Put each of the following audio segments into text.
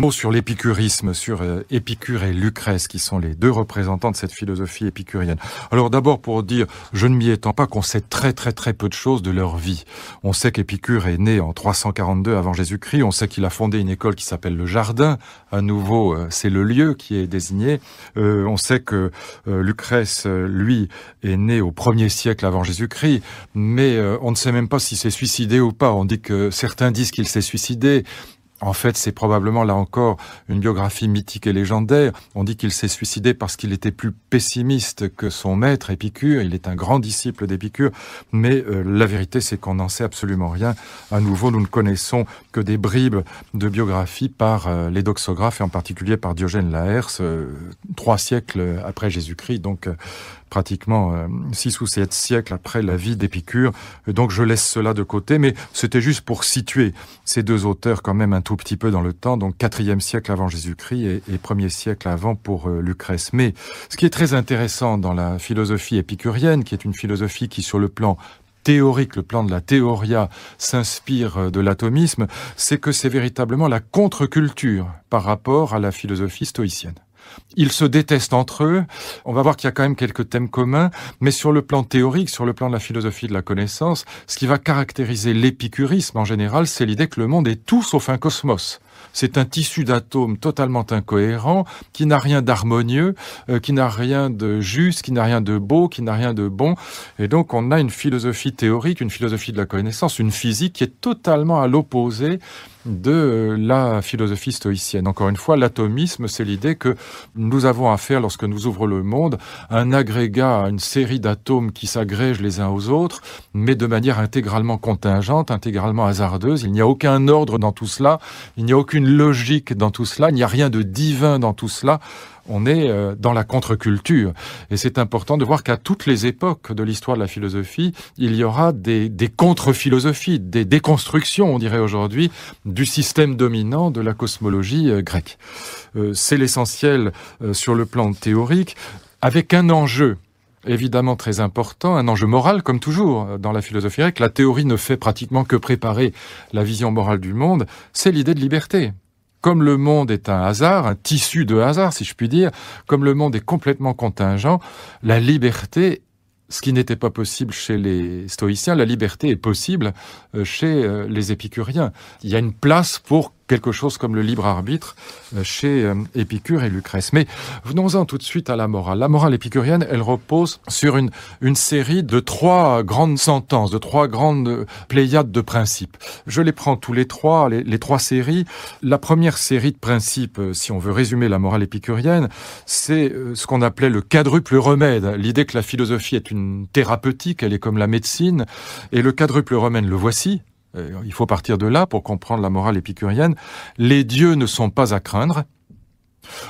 Mot sur l'épicurisme, sur Épicure et Lucrèce, qui sont les deux représentants de cette philosophie épicurienne. Alors d'abord pour dire, je ne m'y étends pas, qu'on sait très peu de choses de leur vie. On sait qu'Épicure est né en 342 avant Jésus-Christ, on sait qu'il a fondé une école qui s'appelle le Jardin, à nouveau c'est le lieu qui est désigné. On sait que Lucrèce, lui, est né au 1er siècle avant Jésus-Christ, mais on ne sait même pas s'il s'est suicidé ou pas. On dit que certains disent qu'il s'est suicidé. En fait, c'est probablement, là encore, une biographie mythique et légendaire. On dit qu'il s'est suicidé parce qu'il était plus pessimiste que son maître, Épicure. Il est un grand disciple d'Épicure. Mais la vérité, c'est qu'on n'en sait absolument rien. À nouveau, nous ne connaissons que des bribes de biographie par les doxographes, et en particulier par Diogène Laërce, 3 siècles après Jésus-Christ. Donc, pratiquement 6 ou 7 siècles après la vie d'Épicure. Donc je laisse cela de côté, mais c'était juste pour situer ces deux auteurs quand même un tout petit peu dans le temps, donc 4e siècle avant Jésus-Christ et 1er siècle avant pour Lucrèce. Mais ce qui est très intéressant dans la philosophie épicurienne, qui est une philosophie qui sur le plan théorique, le plan de la théoria, s'inspire de l'atomisme, c'est que c'est véritablement la contre-culture par rapport à la philosophie stoïcienne. Ils se détestent entre eux, on va voir qu'il y a quand même quelques thèmes communs, mais sur le plan théorique, sur le plan de la philosophie de la connaissance, ce qui va caractériser l'épicurisme en général, c'est l'idée que le monde est tout sauf un cosmos. C'est un tissu d'atomes totalement incohérent, qui n'a rien d'harmonieux, qui n'a rien de juste, qui n'a rien de beau, qui n'a rien de bon. Et donc on a une philosophie théorique, une philosophie de la connaissance, une physique qui est totalement à l'opposé de la philosophie stoïcienne. Encore une fois, l'atomisme, c'est l'idée que nous avons affaire, lorsque nous ouvrons le monde, à un agrégat, à une série d'atomes qui s'agrègent les uns aux autres, mais de manière intégralement contingente, intégralement hasardeuse. Il n'y a aucun ordre dans tout cela, il n'y a aucune logique dans tout cela, il n'y a rien de divin dans tout cela. On est dans la contre-culture. Et c'est important de voir qu'à toutes les époques de l'histoire de la philosophie, il y aura des contre-philosophies, des déconstructions, on dirait aujourd'hui, du système dominant de la cosmologie grecque. C'est l'essentiel sur le plan théorique, avec un enjeu évidemment très important, un enjeu moral, comme toujours dans la philosophie grecque. La théorie ne fait pratiquement que préparer la vision morale du monde, c'est l'idée de liberté. Comme le monde est un hasard, un tissu de hasard, si je puis dire, comme le monde est complètement contingent, la liberté, ce qui n'était pas possible chez les stoïciens, la liberté est possible chez les épicuriens. Il y a une place pour quelque chose comme le libre arbitre chez Épicure et Lucrèce. Mais venons-en tout de suite à la morale. La morale épicurienne, elle repose sur une série de 3 grandes sentences, de 3 grandes pléiades de principes. Je les prends tous les 3, les 3 séries. La première série de principes, si on veut résumer la morale épicurienne, c'est ce qu'on appelait le quadruple remède. L'idée que la philosophie est une thérapeutique, elle est comme la médecine, et le quadruple remède, le voici. Il faut partir de là pour comprendre la morale épicurienne. Les dieux ne sont pas à craindre.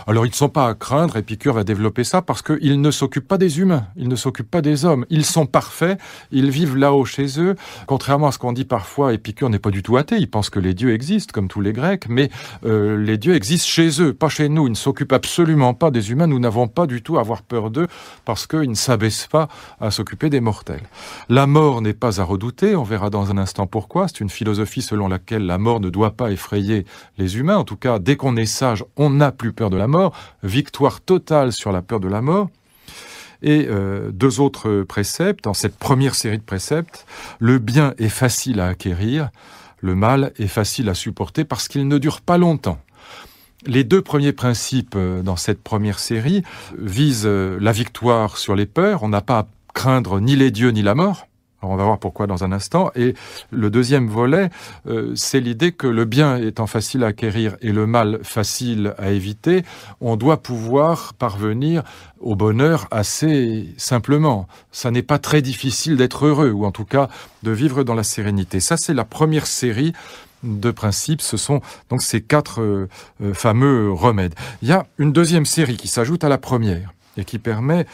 Alors ils ne sont pas à craindre, Épicure va développer ça, parce qu'ils ne s'occupent pas des humains, ils ne s'occupent pas des hommes. Ils sont parfaits, ils vivent là-haut chez eux. Contrairement à ce qu'on dit parfois, Épicure n'est pas du tout athée, il pense que les dieux existent, comme tous les Grecs, mais les dieux existent chez eux, pas chez nous. Ils ne s'occupent absolument pas des humains, nous n'avons pas du tout à avoir peur d'eux, parce qu'ils ne s'abaissent pas à s'occuper des mortels. La mort n'est pas à redouter, on verra dans un instant pourquoi. C'est une philosophie selon laquelle la mort ne doit pas effrayer les humains. En tout cas, dès qu'on est sage, on n'a plus peur de la mort, victoire totale sur la peur de la mort. Et 2 autres préceptes, dans cette première série de préceptes, le bien est facile à acquérir, le mal est facile à supporter parce qu'il ne dure pas longtemps. Les 2 premiers principes dans cette première série visent la victoire sur les peurs, on n'a pas à craindre ni les dieux ni la mort. Alors on va voir pourquoi dans un instant. Et le deuxième volet, c'est l'idée que le bien étant facile à acquérir et le mal facile à éviter, on doit pouvoir parvenir au bonheur assez simplement. Ça n'est pas très difficile d'être heureux, ou en tout cas de vivre dans la sérénité. Ça, c'est la première série de principes. Ce sont donc ces 4 fameux remèdes. Il y a une deuxième série qui s'ajoute à la première. et qui permet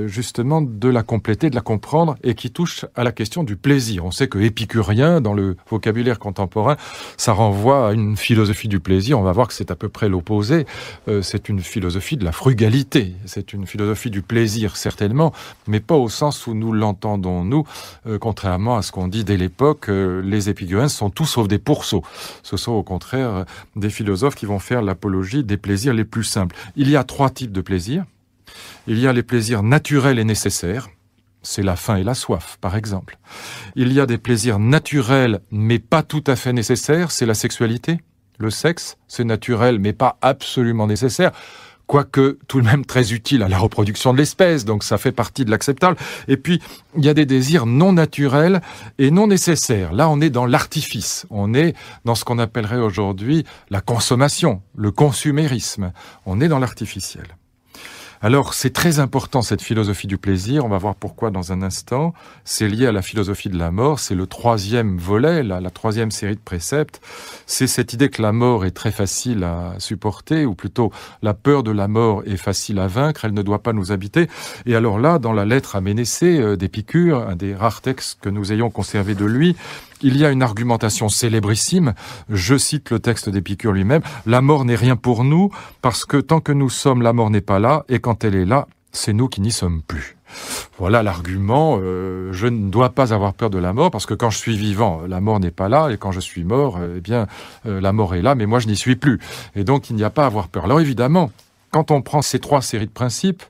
justement de la compléter, de la comprendre et qui touche à la question du plaisir. On sait que épicurien, dans le vocabulaire contemporain, ça renvoie à une philosophie du plaisir. On va voir que c'est à peu près l'opposé. C'est une philosophie de la frugalité. C'est une philosophie du plaisir, certainement, mais pas au sens où nous l'entendons, nous. Contrairement à ce qu'on dit dès l'époque, les épicuriens sont tous sauf des pourceaux. Ce sont au contraire des philosophes qui vont faire l'apologie des plaisirs les plus simples. Il y a 3 types de plaisirs. Il y a les plaisirs naturels et nécessaires. C'est la faim et la soif, par exemple. Il y a des plaisirs naturels, mais pas tout à fait nécessaires. C'est la sexualité, le sexe. C'est naturel, mais pas absolument nécessaire. Quoique tout de même très utile à la reproduction de l'espèce, donc ça fait partie de l'acceptable. Et puis, il y a des désirs non naturels et non nécessaires. Là, on est dans l'artifice. On est dans ce qu'on appellerait aujourd'hui la consommation, le consumérisme. On est dans l'artificiel. Alors, c'est très important, cette philosophie du plaisir. On va voir pourquoi dans un instant. C'est lié à la philosophie de la mort. C'est le 3e volet, la 3e série de préceptes. C'est cette idée que la mort est très facile à supporter, ou plutôt la peur de la mort est facile à vaincre. Elle ne doit pas nous habiter. Et alors là, dans la lettre à Ménécée d'Épicure, un des rares textes que nous ayons conservé de lui, il y a une argumentation célébrissime. Je cite le texte d'Épicure lui-même. « La mort n'est rien pour nous, parce que tant que nous sommes, la mort n'est pas là, et quand elle est là, c'est nous qui n'y sommes plus. » Voilà l'argument. Je ne dois pas avoir peur de la mort, parce que quand je suis vivant, la mort n'est pas là, et quand je suis mort, la mort est là, mais moi je n'y suis plus. Et donc il n'y a pas à avoir peur. Alors évidemment, quand on prend ces 3 séries de principes,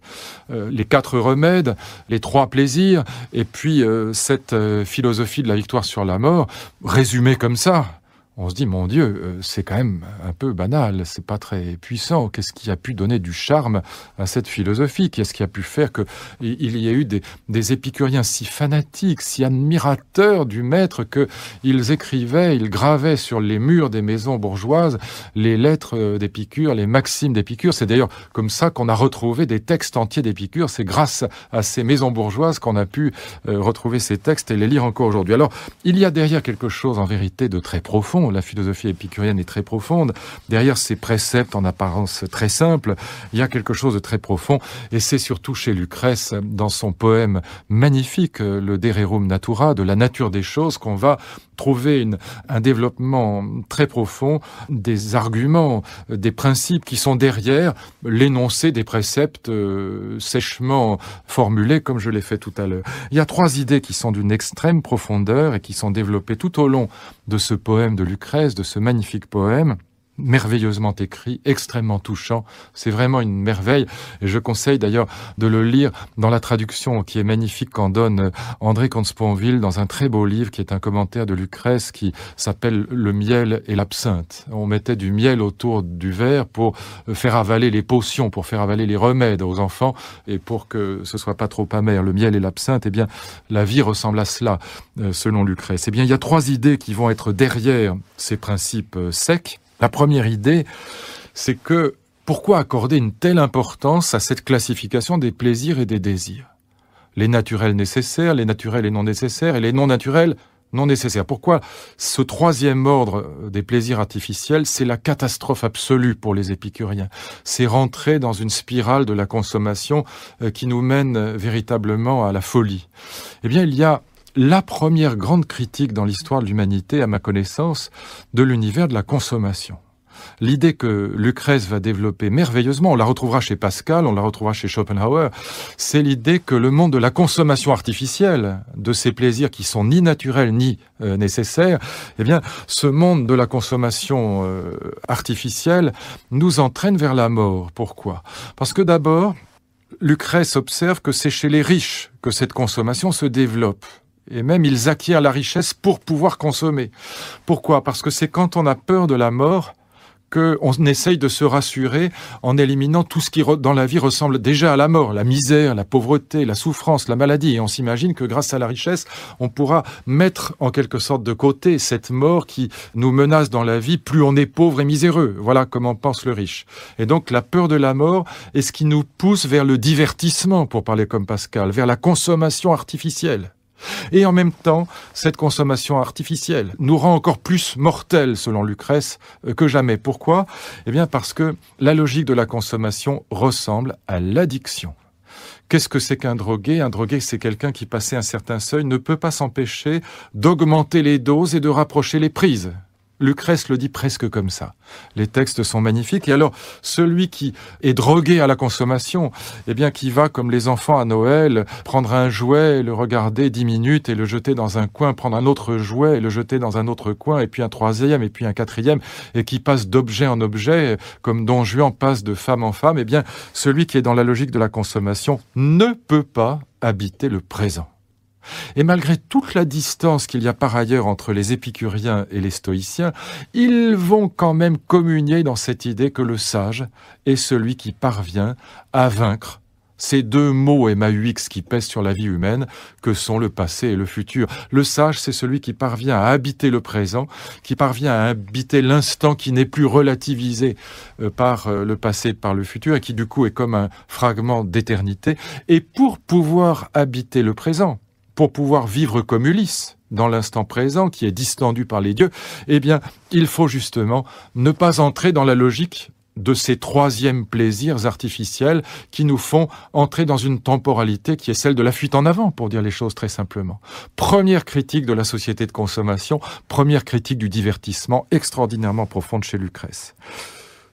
les 4 remèdes, les 3 plaisirs, et puis cette philosophie de la victoire sur la mort, résumée comme ça, on se dit, mon Dieu, c'est quand même un peu banal, c'est pas très puissant. Qu'est-ce qui a pu donner du charme à cette philosophie? Qu'est-ce qui a pu faire qu'il y ait eu des épicuriens si fanatiques, si admirateurs du maître, qu'ils écrivaient, ils gravaient sur les murs des maisons bourgeoises les lettres d'Épicure, les maximes d'Épicure. C'est d'ailleurs comme ça qu'on a retrouvé des textes entiers d'Épicure. C'est grâce à ces maisons bourgeoises qu'on a pu retrouver ces textes et les lire encore aujourd'hui. Alors, il y a derrière quelque chose en vérité de très profond. La philosophie épicurienne est très profonde. Derrière ces préceptes en apparence très simples, il y a quelque chose de très profond. Et c'est surtout chez Lucrèce, dans son poème magnifique, le De Rerum Natura, de la nature des choses, qu'on va trouver un développement très profond des arguments, des principes qui sont derrière l'énoncé des préceptes sèchement formulés, comme je l'ai fait tout à l'heure. Il y a 3 idées qui sont d'une extrême profondeur et qui sont développées tout au long de ce poème de Lucrèce, de ce magnifique poème, merveilleusement écrit, extrêmement touchant. C'est vraiment une merveille. Et je conseille d'ailleurs de le lire dans la traduction qui est magnifique qu'en donne André Comte-Sponville dans un très beau livre qui est un commentaire de Lucrèce qui s'appelle « Le miel et l'absinthe ». On mettait du miel autour du verre pour faire avaler les potions, pour faire avaler les remèdes aux enfants et pour que ce soit pas trop amer. Le miel et l'absinthe, eh bien, la vie ressemble à cela, selon Lucrèce. Eh bien, il y a 3 idées qui vont être derrière ces principes secs. La première idée, c'est que pourquoi accorder une telle importance à cette classification des plaisirs et des désirs? Les naturels nécessaires, les naturels et non nécessaires, et les non naturels non nécessaires. Pourquoi ce 3e ordre des plaisirs artificiels, c'est la catastrophe absolue pour les épicuriens. C'est rentrer dans une spirale de la consommation qui nous mène véritablement à la folie. Eh bien, il y a la première grande critique dans l'histoire de l'humanité, à ma connaissance, de l'univers de la consommation. L'idée que Lucrèce va développer merveilleusement, on la retrouvera chez Pascal, on la retrouvera chez Schopenhauer, c'est l'idée que le monde de la consommation artificielle, de ces plaisirs qui sont ni naturels ni nécessaires, eh bien, ce monde de la consommation artificielle nous entraîne vers la mort. Pourquoi? Parce que d'abord, Lucrèce observe que c'est chez les riches que cette consommation se développe. Et même, ils acquièrent la richesse pour pouvoir consommer. Pourquoi? Parce que c'est quand on a peur de la mort qu'on essaye de se rassurer en éliminant tout ce qui, dans la vie, ressemble déjà à la mort. La misère, la pauvreté, la souffrance, la maladie. Et on s'imagine que grâce à la richesse, on pourra mettre en quelque sorte de côté cette mort qui nous menace dans la vie. Plus on est pauvre et miséreux. Voilà comment pense le riche. Et donc, la peur de la mort est ce qui nous pousse vers le divertissement, pour parler comme Pascal, vers la consommation artificielle. Et en même temps, cette consommation artificielle nous rend encore plus mortels, selon Lucrèce, que jamais. Pourquoi? Eh bien parce que la logique de la consommation ressemble à l'addiction. Qu'est-ce que c'est qu'un drogué? Un drogué, c'est quelqu'un qui, passé un certain seuil, ne peut pas s'empêcher d'augmenter les doses et de rapprocher les prises. Lucrèce le dit presque comme ça. Les textes sont magnifiques. Et alors, celui qui est drogué à la consommation, eh bien, qui va, comme les enfants à Noël, prendre un jouet, le regarder 10 minutes et le jeter dans un coin, prendre un autre jouet et le jeter dans un autre coin, et puis un troisième, et puis un quatrième, et qui passe d'objet en objet, comme Don Juan passe de femme en femme, eh bien, celui qui est dans la logique de la consommation ne peut pas habiter le présent. Et malgré toute la distance qu'il y a par ailleurs entre les épicuriens et les stoïciens, ils vont quand même communier dans cette idée que le sage est celui qui parvient à vaincre ces deux mots MAUX qui pèsent sur la vie humaine, que sont le passé et le futur. Le sage, c'est celui qui parvient à habiter le présent, qui parvient à habiter l'instant qui n'est plus relativisé par le passé, par le futur, et qui du coup est comme un fragment d'éternité. Et pour pouvoir habiter le présent, pour pouvoir vivre comme Ulysse, dans l'instant présent, qui est distendu par les dieux, eh bien, il faut justement ne pas entrer dans la logique de ces troisièmes plaisirs artificiels qui nous font entrer dans une temporalité qui est celle de la fuite en avant, pour dire les choses très simplement. Première critique de la société de consommation, première critique du divertissement extraordinairement profonde chez Lucrèce.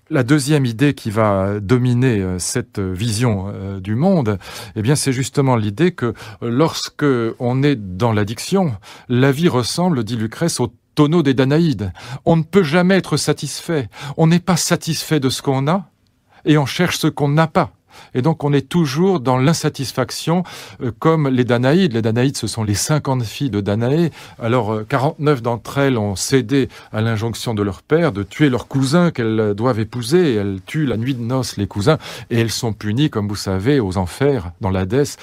La deuxième idée qui va dominer cette vision du monde, eh bien, c'est justement l'idée que lorsque on est dans l'addiction, la vie ressemble, dit Lucrèce, au tonneau des Danaïdes. On ne peut jamais être satisfait. On n'est pas satisfait de ce qu'on a et on cherche ce qu'on n'a pas. Et donc on est toujours dans l'insatisfaction comme les Danaïdes. Les Danaïdes, ce sont les 50 filles de Danaé. Alors 49 d'entre elles ont cédé à l'injonction de leur père de tuer leurs cousins qu'elles doivent épouser. Elles tuent la nuit de noces les cousins et elles sont punies, comme vous savez, aux enfers, dans l'Hadès.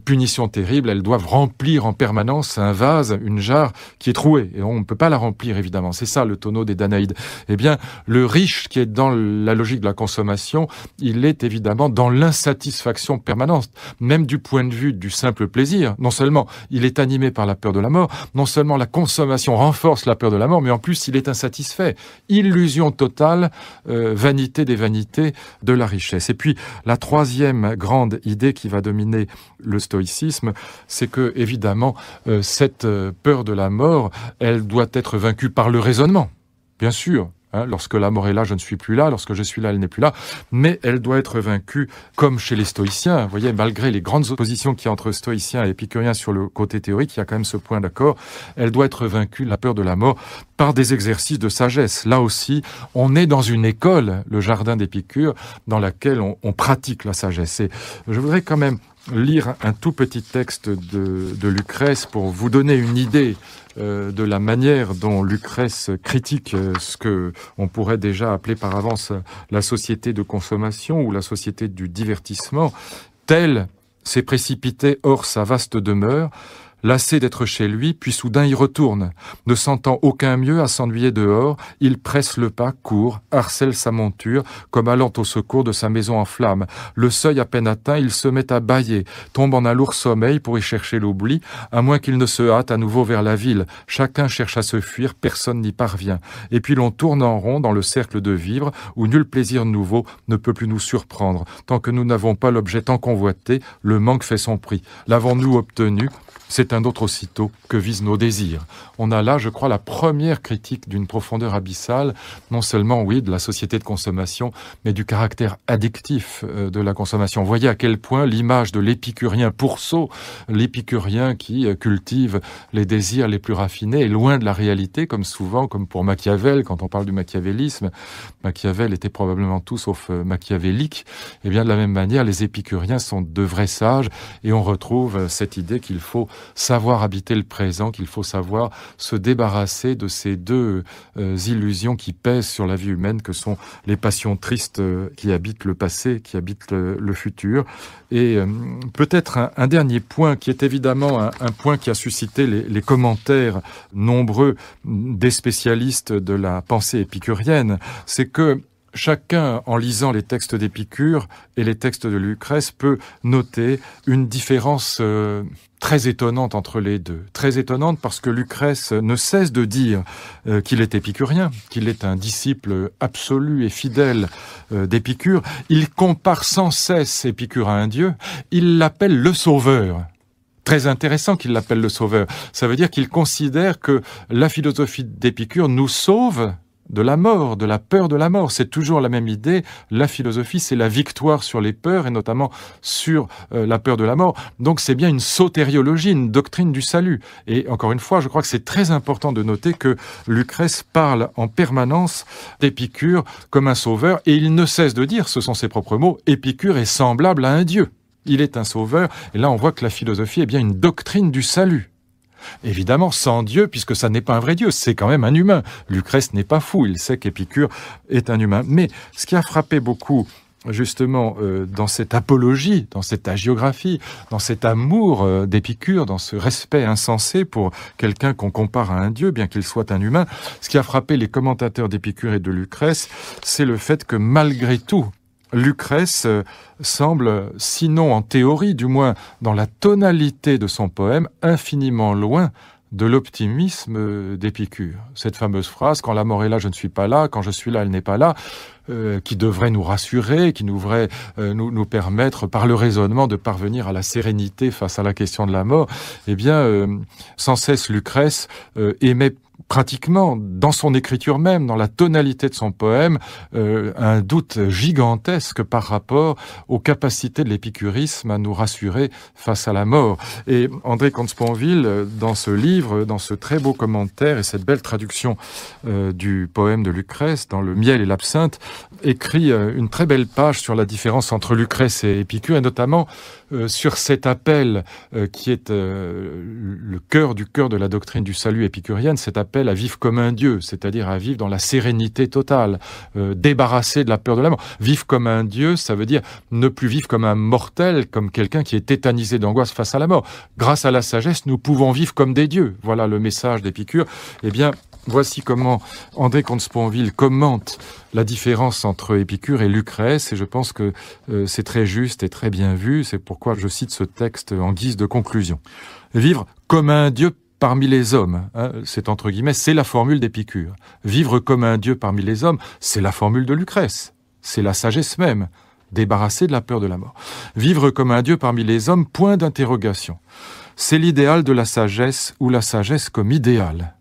Punition terrible, elles doivent remplir en permanence un vase, une jarre qui est trouée. Et on ne peut pas la remplir, évidemment. C'est ça le tonneau des Danaïdes. Eh bien, le riche qui est dans la logique de la consommation, il est évidemment dans l'insatisfaction permanente, même du point de vue du simple plaisir. Non seulement il est animé par la peur de la mort, non seulement la consommation renforce la peur de la mort, mais en plus il est insatisfait. Illusion totale, vanité des vanités de la richesse. Et puis la troisième grande idée qui va dominer le stoïcisme, c'est que évidemment cette peur de la mort, elle doit être vaincue par le raisonnement, bien sûr. Lorsque la mort est là, je ne suis plus là. Lorsque je suis là, elle n'est plus là. Mais elle doit être vaincue comme chez les stoïciens. Vous voyez, malgré les grandes oppositions qu'il y a entre stoïciens et épicuriens sur le côté théorique, il y a quand même ce point d'accord. Elle doit être vaincue, la peur de la mort, par des exercices de sagesse. Là aussi, on est dans une école, le jardin d'Épicure, dans laquelle on pratique la sagesse. Et je voudrais quand même lire un tout petit texte de Lucrèce pour vous donner une idée de la manière dont Lucrèce critique ce que on pourrait déjà appeler par avance la société de consommation ou la société du divertissement. Tel s'est précipité hors sa vaste demeure, lassé d'être chez lui, puis soudain y retourne. Ne sentant aucun mieux à s'ennuyer dehors, il presse le pas, court, harcèle sa monture, comme allant au secours de sa maison en flammes. Le seuil à peine atteint, il se met à bâiller, tombe en un lourd sommeil pour y chercher l'oubli, à moins qu'il ne se hâte à nouveau vers la ville. Chacun cherche à se fuir, personne n'y parvient. Et puis l'on tourne en rond dans le cercle de vivre, où nul plaisir nouveau ne peut plus nous surprendre. Tant que nous n'avons pas l'objet tant convoité, le manque fait son prix. L'avons-nous obtenu ? C'est un autre aussitôt que visent nos désirs. On a là, je crois, la première critique d'une profondeur abyssale, non seulement, oui, de la société de consommation, mais du caractère addictif de la consommation. Vous voyez à quel point l'image de l'épicurien pourceau, l'épicurien qui cultive les désirs les plus raffinés, est loin de la réalité, comme souvent, comme pour Machiavel, quand on parle du machiavélisme. Machiavel était probablement tout sauf machiavélique. Et bien de la même manière, les épicuriens sont de vrais sages, et on retrouve cette idée qu'il faut savoir habiter le présent, qu'il faut savoir se débarrasser de ces deux illusions qui pèsent sur la vie humaine, que sont les passions tristes qui habitent le passé, qui habitent le futur. Et peut-être un dernier point qui est évidemment un point qui a suscité les commentaires nombreux des spécialistes de la pensée épicurienne, c'est que chacun, en lisant les textes d'Épicure et les textes de Lucrèce, peut noter une différence très étonnante entre les deux. Très étonnante parce que Lucrèce ne cesse de dire qu'il est épicurien, qu'il est un disciple absolu et fidèle d'Épicure. Il compare sans cesse Épicure à un dieu. Il l'appelle le sauveur. Très intéressant qu'il l'appelle le sauveur. Ça veut dire qu'il considère que la philosophie d'Épicure nous sauve de la mort, de la peur de la mort. C'est toujours la même idée. La philosophie, c'est la victoire sur les peurs, et notamment sur la peur de la mort. Donc c'est bien une sotériologie, une doctrine du salut. Et encore une fois, je crois que c'est très important de noter que Lucrèce parle en permanence d'Épicure comme un sauveur, et il ne cesse de dire, ce sont ses propres mots, Épicure est semblable à un dieu. Il est un sauveur, et là on voit que la philosophie est bien une doctrine du salut. Évidemment, sans Dieu, puisque ça n'est pas un vrai Dieu, c'est quand même un humain. Lucrèce n'est pas fou, il sait qu'Épicure est un humain. Mais ce qui a frappé beaucoup, justement, dans cette apologie, dans cette hagiographie, dans cet amour d'Épicure, dans ce respect insensé pour quelqu'un qu'on compare à un Dieu, bien qu'il soit un humain, ce qui a frappé les commentateurs d'Épicure et de Lucrèce, c'est le fait que malgré tout, Lucrèce semble, sinon en théorie, du moins dans la tonalité de son poème, infiniment loin de l'optimisme d'Épicure. Cette fameuse phrase « Quand la mort est là, je ne suis pas là. Quand je suis là, elle n'est pas là », qui devrait nous rassurer, qui devrait nous permettre, par le raisonnement, de parvenir à la sérénité face à la question de la mort. Eh bien, sans cesse, Lucrèce émet pratiquement, dans son écriture même, dans la tonalité de son poème, un doute gigantesque par rapport aux capacités de l'épicurisme à nous rassurer face à la mort. Et André Comte-Sponville, dans ce livre, dans ce très beau commentaire et cette belle traduction du poème de Lucrèce, dans Le miel et l'absinthe, écrit une très belle page sur la différence entre Lucrèce et Épicure, et notamment sur cet appel qui est le cœur du cœur de la doctrine du salut épicurienne, cet appel à vivre comme un dieu, c'est-à-dire à vivre dans la sérénité totale, débarrassé de la peur de la mort. Vivre comme un dieu, ça veut dire ne plus vivre comme un mortel, comme quelqu'un qui est tétanisé d'angoisse face à la mort. Grâce à la sagesse, nous pouvons vivre comme des dieux. Voilà le message d'Épicure. Eh bien, voici comment André Comte-Sponville commente la différence entre Épicure et Lucrèce, et je pense que c'est très juste et très bien vu. C'est pourquoi je cite ce texte en guise de conclusion. Vivre comme un dieu parmi les hommes, c'est entre guillemets, c'est la formule d'Épicure. Vivre comme un dieu parmi les hommes, c'est la formule de Lucrèce. C'est la sagesse même, débarrassée de la peur de la mort. Vivre comme un dieu parmi les hommes, point d'interrogation. C'est l'idéal de la sagesse, ou la sagesse comme idéal.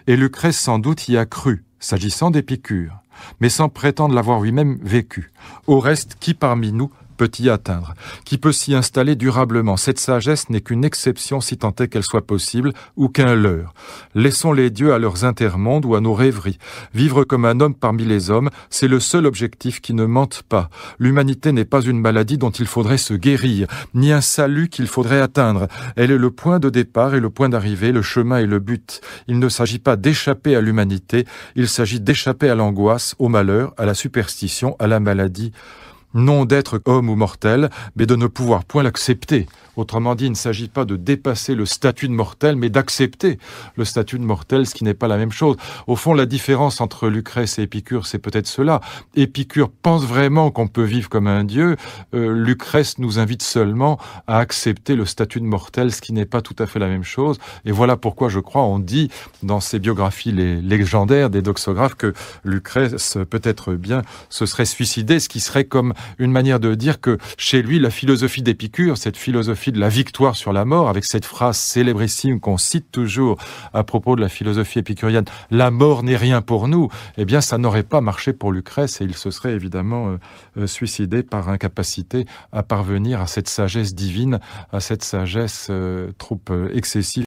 Et Lucrèce sans doute y a cru, s'agissant d'Épicure, mais sans prétendre l'avoir lui-même vécu. Au reste, qui parmi nous peut y atteindre? Qui peut s'y installer durablement? Cette sagesse n'est qu'une exception si tant est qu'elle soit possible, ou qu'un leurre. Laissons les dieux à leurs intermondes ou à nos rêveries. Vivre comme un homme parmi les hommes, c'est le seul objectif qui ne mente pas. L'humanité n'est pas une maladie dont il faudrait se guérir, ni un salut qu'il faudrait atteindre. Elle est le point de départ et le point d'arrivée, le chemin et le but. Il ne s'agit pas d'échapper à l'humanité, il s'agit d'échapper à l'angoisse, au malheur, à la superstition, à la maladie. Non d'être homme ou mortel, mais de ne pouvoir point l'accepter. Autrement dit, il ne s'agit pas de dépasser le statut de mortel, mais d'accepter le statut de mortel, ce qui n'est pas la même chose. Au fond, la différence entre Lucrèce et Épicure, c'est peut-être cela. Épicure pense vraiment qu'on peut vivre comme un dieu. Lucrèce nous invite seulement à accepter le statut de mortel, ce qui n'est pas tout à fait la même chose. Et voilà pourquoi, je crois, on dit dans ces biographies légendaires des doxographes que Lucrèce, peut-être bien, se serait suicidé, ce qui serait comme une manière de dire que chez lui, la philosophie d'Épicure, cette philosophie de la victoire sur la mort, avec cette phrase célébrissime qu'on cite toujours à propos de la philosophie épicurienne, « La mort n'est rien pour nous », eh bien ça n'aurait pas marché pour Lucrèce et il se serait évidemment suicidé par incapacité à parvenir à cette sagesse divine, à cette sagesse trop excessive